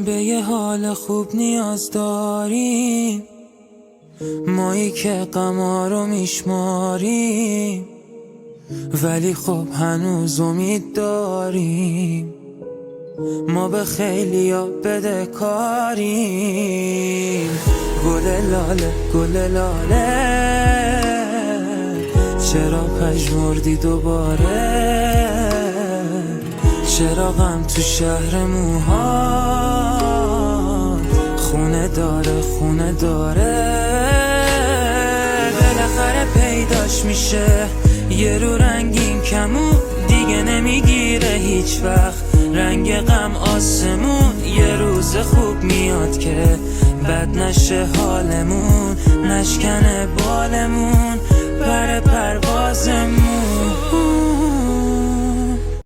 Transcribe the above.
به یه حال خوب نیاز داریم، مایی که غما رو میشماریم، ولی خب هنوز امید داریم. ما به خیلیا بدهکاریم. گل لاله گل لاله، چرا پژمردی دوباره؟ چرا غم تو شهر موهات خونه داره خونه داره؟ بالاخره پیداش میشه یه رو رنگین کمون، دیگه نمیگیره هیچ وقت رنگ غم آسمون. یه روز خوب میاد که بد نشه حالمون، نشکنه بالمون پر پروازمون.